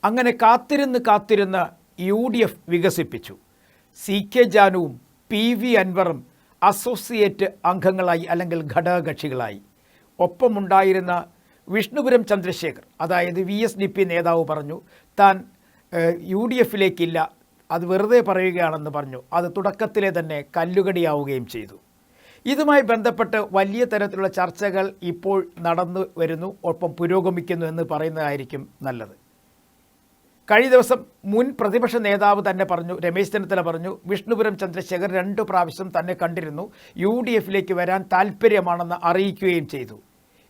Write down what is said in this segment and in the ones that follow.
അങ്ങനെ കാത്തിരുന്ന് UDF വികസിപ്പിച്ചു. CK ജാനുവും PV അൻവറും അസോസിയേറ്റ് അംഗങ്ങളായി അല്ലെങ്കിൽ ഘടകകക്ഷികളായി. ഒപ്പമുണ്ടായിരുന്ന വിഷ്ണുപുരം ചന്ദ്രശേഖർ, അതായത് VSDP നേതാവ് പറഞ്ഞു താൻ UDFിലേക്കില്ല, അത് വെറുതെ പറയുകയാണെന്ന് പറഞ്ഞു. അത് തുടക്കത്തിലെ തന്നെ കല്ലുകടിയാവുകയും ചെയ്തു. ഇതുമായി ബന്ധപ്പെട്ട് വലിയ തരത്തിലുള്ള ചർച്ചകൾ ഇപ്പോൾ നടന്നു വരുന്നു, ഒപ്പം പുരോഗമിക്കുന്നു എന്ന് പറയുന്നതായിരിക്കും നല്ലത്. കഴിഞ്ഞ ദിവസം മുൻ പ്രതിപക്ഷ നേതാവ് തന്നെ പറഞ്ഞു, രമേശ് ചെന്നിത്തല പറഞ്ഞു, വിഷ്ണുപുരം ചന്ദ്രശേഖർ 2 പ്രാവശ്യം തന്നെ കണ്ടിരുന്നു, UDFിലേക്ക് വരാൻ താല്പര്യമാണെന്ന് അറിയിക്കുകയും ചെയ്തു.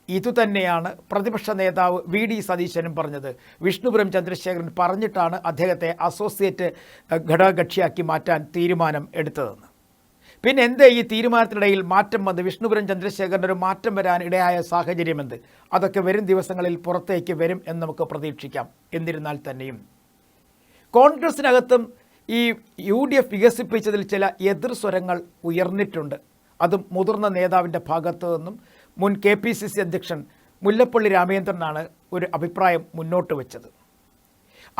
ഇതുതന്നെയാണ് പ്രതിപക്ഷ നേതാവ് VD സതീശനും പറഞ്ഞത്. വിഷ്ണുപുരം ചന്ദ്രശേഖരൻ പറഞ്ഞിട്ടാണ് അദ്ദേഹത്തെ അസോസിയേറ്റ് ഘടകകക്ഷിയാക്കി മാറ്റാൻ തീരുമാനം എടുത്തതെന്ന്. പിന്നെ എന്തേ ഈ തീരുമാനത്തിനിടയിൽ മാറ്റം വന്ന് വിഷ്ണുപുരം ചന്ദ്രശേഖരൻ്റെ ഒരു മാറ്റം വരാൻ ഇടയായ സാഹചര്യമെന്ത്? അതൊക്കെ വരും ദിവസങ്ങളിൽ പുറത്തേക്ക് വരും എന്ന് നമുക്ക് പ്രതീക്ഷിക്കാം. എന്നിരുന്നാൽ തന്നെയും കോൺഗ്രസിനകത്തും ഈ UDF വികസിപ്പിച്ചതിൽ ചില എതിർ സ്വരങ്ങൾ ഉയർന്നിട്ടുണ്ട്. അതും മുതിർന്ന നേതാവിൻ്റെ ഭാഗത്തു നിന്നും മുൻ KPCC അധ്യക്ഷൻ മുല്ലപ്പള്ളി രാമചന്ദ്രനാണ് ഒരു അഭിപ്രായം മുന്നോട്ട് വെച്ചത്.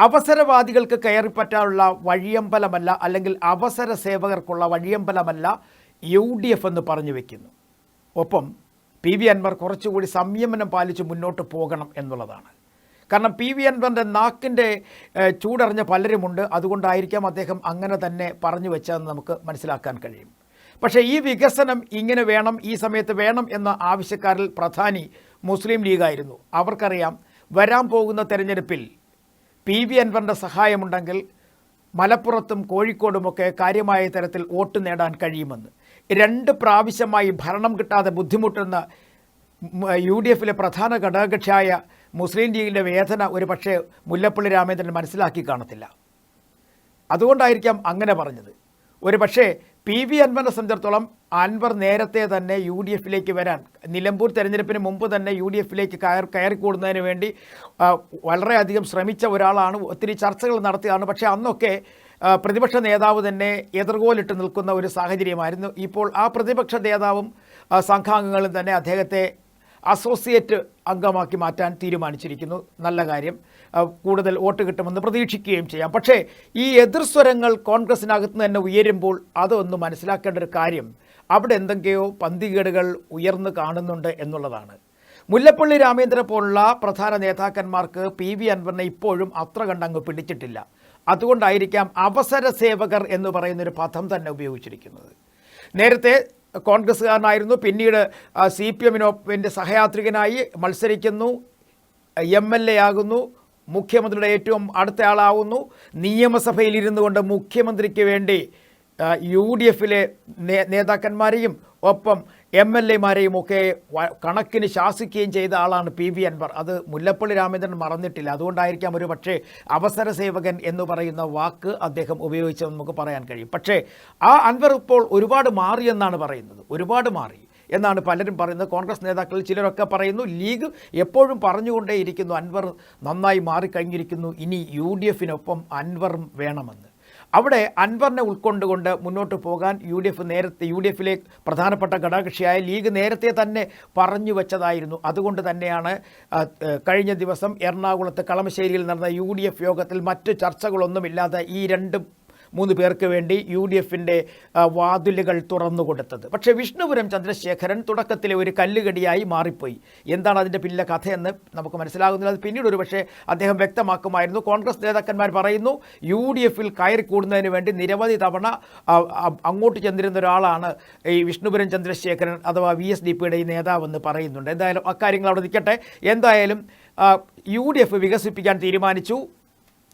അവസരവാദികൾക്ക് കയറിപ്പറ്റാനുള്ള വഴിയമ്പലമല്ല, അല്ലെങ്കിൽ അവസര സേവകർക്കുള്ള വഴിയമ്പലമല്ല UDF എന്ന് പറഞ്ഞു വയ്ക്കുന്നു. ഒപ്പം PV അൻവർ കുറച്ചുകൂടി സംയമനം പാലിച്ച് മുന്നോട്ട് പോകണം എന്നുള്ളതാണ്. കാരണം PV അൻവറിൻ്റെ നാക്കിൻ്റെ ചൂടറിഞ്ഞ പലരുമുണ്ട്. അതുകൊണ്ടായിരിക്കാം അദ്ദേഹം അങ്ങനെ തന്നെ പറഞ്ഞു വെച്ചതെന്ന് നമുക്ക് മനസ്സിലാക്കാൻ കഴിയും. പക്ഷേ ഈ വികസനം ഇങ്ങനെ വേണം, ഈ സമയത്ത് വേണം എന്ന ആവശ്യക്കാരിൽ പ്രധാനി മുസ്ലിം ലീഗായിരുന്നു. അവർക്കറിയാം വരാൻ പോകുന്ന തെരഞ്ഞെടുപ്പിൽ PV അൻവറിൻ്റെ സഹായമുണ്ടെങ്കിൽ മലപ്പുറത്തും കോഴിക്കോടുമൊക്കെ കാര്യമായ തരത്തിൽ വോട്ട് നേടാൻ കഴിയുമെന്ന്. 2 പ്രാവശ്യമായി ഭരണം കിട്ടാതെ ബുദ്ധിമുട്ടുന്ന UDFിലെ പ്രധാന ഘടകകക്ഷിയായ മുസ്ലിം ലീഗിൻ്റെ വേദന ഒരു പക്ഷേ മുല്ലപ്പള്ളി രാമചന്ദ്രൻ മനസ്സിലാക്കി കാണത്തില്ല. അതുകൊണ്ടായിരിക്കാം അങ്ങനെ പറഞ്ഞത്. ഒരു പക്ഷേ PV അൻവറിനെ സംബന്ധിച്ചിടത്തോളം അൻവർ നേരത്തെ തന്നെ UDFിലേക്ക് വരാൻ, നിലമ്പൂർ തെരഞ്ഞെടുപ്പിന് മുമ്പ് തന്നെ UDFിലേക്ക് കയറിക്കൂടുന്നതിന് വേണ്ടി വളരെയധികം ശ്രമിച്ച ഒരാളാണ്, ഒത്തിരി ചർച്ചകൾ നടത്തിയതാണ്. പക്ഷേ അന്നൊക്കെ പ്രതിപക്ഷ നേതാവ് തന്നെ എതിർകോലിട്ട് നിൽക്കുന്ന ഒരു സാഹചര്യമായിരുന്നു. ഇപ്പോൾ ആ പ്രതിപക്ഷ നേതാവും സംഘാംഗങ്ങളും തന്നെ അദ്ദേഹത്തെ അസോസിയേറ്റ് അംഗമാക്കി മാറ്റാൻ തീരുമാനിച്ചിരിക്കുന്നു. നല്ല കാര്യം, കൂടുതൽ വോട്ട് കിട്ടുമെന്ന് പ്രതീക്ഷിക്കുകയും ചെയ്യാം. പക്ഷേ ഈ എതിർസ്വരങ്ങൾ കോൺഗ്രസിനകത്ത് തന്നെ ഉയരുമ്പോൾ അതൊന്ന് മനസ്സിലാക്കേണ്ട ഒരു കാര്യം, അവിടെ എന്തൊക്കെയോ പന്തികേടുകൾ ഉയർന്നു കാണുന്നുണ്ട് എന്നുള്ളതാണ്. മുല്ലപ്പള്ളി രാമചന്ദ്രനെ പോലുള്ള പ്രധാന നേതാക്കന്മാർക്ക് PV അൻവറിനെ ഇപ്പോഴും അത്ര കണ്ടങ്ങ് പിടിച്ചിട്ടില്ല. അതുകൊണ്ടായിരിക്കാം അവസര സേവകർ എന്ന് പറയുന്നൊരു പദം തന്നെ ഉപയോഗിച്ചിരിക്കുന്നത്. നേരത്തെ കോൺഗ്രസ്സുകാരനായിരുന്നു, പിന്നീട് CPMൻ്റെ സഹയാത്രികനായി മത്സരിക്കുന്നു, MLA ആകുന്നു, മുഖ്യമന്ത്രിയുടെ ഏറ്റവും അടുത്ത ആളാവുന്നു, നിയമസഭയിൽ ഇരുന്നു കൊണ്ട് മുഖ്യമന്ത്രിക്ക് വേണ്ടി UDFിലെ നേതാക്കന്മാരെയും ഒപ്പം MLAമാരെയും ഒക്കെ കണക്കിന് ശാസിക്കുകയും ചെയ്ത ആളാണ് PV അൻവർ. അത് മുല്ലപ്പള്ളി രാമചന്ദ്രൻ മറന്നിട്ടില്ല. അതുകൊണ്ടായിരിക്കാം ഒരു പക്ഷേ അവസര സേവകൻ എന്ന് പറയുന്ന വാക്ക് അദ്ദേഹം ഉപയോഗിച്ചതെന്ന് നമുക്ക് പറയാൻ കഴിയും. പക്ഷേ ആ അൻവർ ഇപ്പോൾ ഒരുപാട് മാറിയെന്നാണ് പറയുന്നത്, ഒരുപാട് മാറി എന്നാണ് പലരും പറയുന്നത്. കോൺഗ്രസ് നേതാക്കളിൽ ചിലരൊക്കെ പറയുന്നു, ലീഗ് എപ്പോഴും പറഞ്ഞുകൊണ്ടേയിരിക്കുന്നു അൻവർ നന്നായി മാറിക്കഴിഞ്ഞിരിക്കുന്നു, ഇനി UDFിനൊപ്പം അൻവറും വേണമെന്ന്. അവിടെ അൻവറിനെ ഉൾക്കൊണ്ടുകൊണ്ട് മുന്നോട്ട് പോകാൻ UDFിലെ പ്രധാനപ്പെട്ട ഘടകകക്ഷിയായ ലീഗ് നേരത്തെ തന്നെ പറഞ്ഞു വെച്ചതായിരുന്നു. അതുകൊണ്ട് തന്നെയാണ് കഴിഞ്ഞ ദിവസം എറണാകുളത്ത് കളമശ്ശേരിയിൽ നടന്ന UDF യോഗത്തിൽ മറ്റ് ചർച്ചകളൊന്നുമില്ലാതെ ഈ 2-3 പേർക്ക് വേണ്ടി UDFിൻ്റെ വാതിലുകൾ തുറന്നു കൊടുത്തത്. പക്ഷേ വിഷ്ണുപുരം ചന്ദ്രശേഖരൻ തുടക്കത്തിലെ ഒരു കല്ലുകടിയായി മാറിപ്പോയി. എന്താണ് അതിൻ്റെ പിന്നിലെ കഥയെന്ന് നമുക്ക് മനസ്സിലാകുന്നില്ല. അത് പിന്നീട് ഒരു പക്ഷേ അദ്ദേഹം വ്യക്തമാക്കുമായിരുന്നു. കോൺഗ്രസ് നേതാക്കന്മാർ പറയുന്നു UDFിൽ കയറിക്കൂടുന്നതിന് വേണ്ടി നിരവധി തവണ അങ്ങോട്ട് ചെന്നിരുന്ന ഒരാളാണ് ഈ വിഷ്ണുപുരം ചന്ദ്രശേഖരൻ അഥവാ VSDPയുടെ ഈ നേതാവെന്ന് പറയുന്നുണ്ട്. എന്തായാലും അക്കാര്യങ്ങൾ അവിടെ നിൽക്കട്ടെ. എന്തായാലും UDF വികസിപ്പിക്കാൻ തീരുമാനിച്ചു.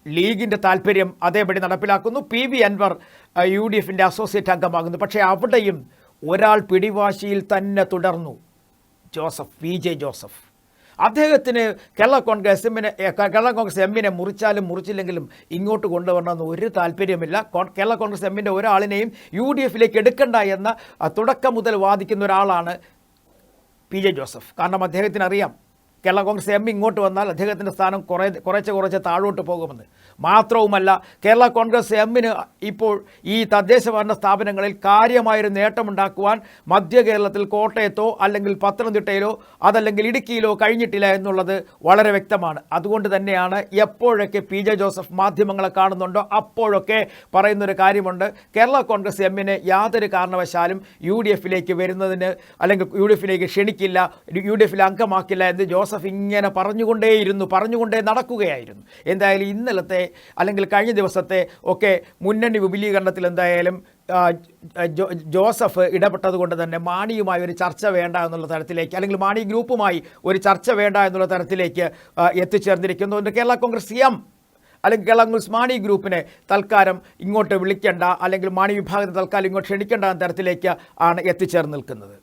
ലീഗിൻ്റെ താല്പര്യം അതേപടി നടപ്പിലാക്കുന്നു. PV അൻവർ UDFിൻ്റെ അസോസിയേറ്റ് അംഗമാകുന്നു. പക്ഷേ അവിടെയും ഒരാൾ പിടിവാശിയിൽ തന്നെ തുടർന്നു, VJ ജോസഫ്. അദ്ദേഹത്തിന് കേരള കോൺഗ്രസ് എമ്മിനെ മുറിച്ചാലും മുറിച്ചില്ലെങ്കിലും ഇങ്ങോട്ട് കൊണ്ടുവരണമെന്ന് ഒരു താല്പര്യമില്ല. കേരള കോൺഗ്രസ് എമ്മിൻ്റെ ഒരാളിനെയും UDFിലേക്ക് എടുക്കണ്ട എന്ന തുടക്കം മുതൽ വാദിക്കുന്ന ഒരാളാണ് PJ ജോസഫ്. കാരണം അദ്ദേഹത്തിന് അറിയാം കേരള കോൺഗ്രസ് എം ഇങ്ങോട്ട് വന്നാൽ അദ്ദേഹത്തിൻ്റെ സ്ഥാനം കുറച്ച് താഴോട്ട് പോകുമെന്ന്. മാത്രവുമല്ല കേരള കോൺഗ്രസ് എമ്മിന് ഇപ്പോൾ ഈ തദ്ദേശ ഭരണ സ്ഥാപനങ്ങളിൽ കാര്യമായൊരു നേട്ടമുണ്ടാക്കുവാൻ മധ്യ കേരളത്തിൽ കോട്ടയത്തോ അല്ലെങ്കിൽ പത്തനംതിട്ടയിലോ അതല്ലെങ്കിൽ ഇടുക്കിയിലോ കഴിഞ്ഞിട്ടില്ല എന്നുള്ളത് വളരെ വ്യക്തമാണ്. അതുകൊണ്ട് തന്നെയാണ് എപ്പോഴൊക്കെ പി ജെ ജോസഫ് മാധ്യമങ്ങളെ കാണുന്നുണ്ടോ അപ്പോഴൊക്കെ പറയുന്നൊരു കാര്യമുണ്ട്, കേരള കോൺഗ്രസ് എമ്മിന് യാതൊരു കാരണവശാലും യു ഡി എഫിലേക്ക് വരുന്നതിന് അല്ലെങ്കിൽ യു ഡി എഫിലേക്ക് ക്ഷണിക്കില്ല, യു ഡി എഫിൽ അംഗമാക്കില്ല എന്ന് ജോസഫ് ഇങ്ങനെ പറഞ്ഞുകൊണ്ടേ നടക്കുകയായിരുന്നു. എന്തായാലും ഇന്നലത്തെ അല്ലെങ്കിൽ കഴിഞ്ഞ ദിവസത്തെ ഒക്കെ മുന്നണി വിപുലീകരണത്തിൽ എന്തായാലും ജോസഫ് ഇടപെട്ടത് കൊണ്ട് തന്നെ മാണിയുമായി ഒരു ചർച്ച വേണ്ട എന്നുള്ള തരത്തിലേക്ക് അല്ലെങ്കിൽ മാണി ഗ്രൂപ്പുമായി ഒരു ചർച്ച വേണ്ട എന്നുള്ള തരത്തിലേക്ക് എത്തിച്ചേർന്നിരിക്കുന്നു. കേരള കോൺഗ്രസ് എം അല്ലെങ്കിൽ കേരള കോൺഗ്രസ് മാണി ഗ്രൂപ്പിനെ തൽക്കാലം ഇങ്ങോട്ട് വിളിക്കേണ്ട അല്ലെങ്കിൽ മാണി വിഭാഗത്തെ തൽക്കാലം ഇങ്ങോട്ട് ക്ഷണിക്കേണ്ട എന്ന തരത്തിലേക്ക് ആണ് എത്തിച്ചേർന്ന് നിൽക്കുന്നത്.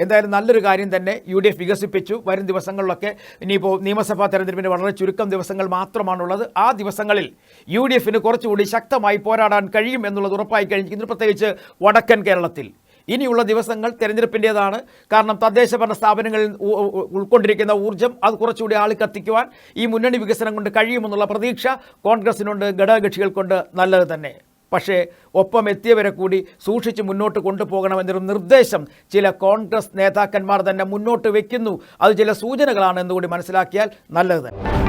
എന്തായാലും നല്ലൊരു കാര്യം തന്നെ യു ഡി എഫ് വികസിപ്പിച്ചു. വരും ദിവസങ്ങളിലൊക്കെ ഇനിയിപ്പോൾ നിയമസഭാ തെരഞ്ഞെടുപ്പിന് വളരെ ചുരുക്കം ദിവസങ്ങൾ മാത്രമാണുള്ളത്. ആ ദിവസങ്ങളിൽ യു ഡി എഫിന് കുറച്ചുകൂടി ശക്തമായി പോരാടാൻ കഴിയും എന്നുള്ളത് ഉറപ്പായി കഴിഞ്ഞിരിക്കുന്നു, പ്രത്യേകിച്ച് വടക്കൻ കേരളത്തിൽ. ഇനിയുള്ള ദിവസങ്ങൾ തെരഞ്ഞെടുപ്പിൻ്റേതാണ്. കാരണം തദ്ദേശ ഭരണ സ്ഥാപനങ്ങളിൽ ഉൾക്കൊണ്ടിരിക്കുന്ന ഊർജ്ജം അത് കുറച്ചുകൂടി ആളിക്കത്തിക്കുവാൻ ഈ മുന്നണി വികസനം കൊണ്ട് കഴിയുമെന്നുള്ള പ്രതീക്ഷ കോൺഗ്രസിനുണ്ട്, ഘടകകക്ഷികൾക്കുണ്ട്. നല്ലത് തന്നെ. പക്ഷേ ഒപ്പം എത്തിയവരെ കൂടി സൂക്ഷിച്ച് മുന്നോട്ട് കൊണ്ടുപോകണമെന്നൊരു നിർദ്ദേശം ചില കോൺഗ്രസ് നേതാക്കന്മാർ തന്നെ മുന്നോട്ട് വയ്ക്കുന്നു. അത് ചില സൂചനകളാണ് എന്നുകൂടി മനസ്സിലാക്കിയാൽ നല്ലത് തന്നെ.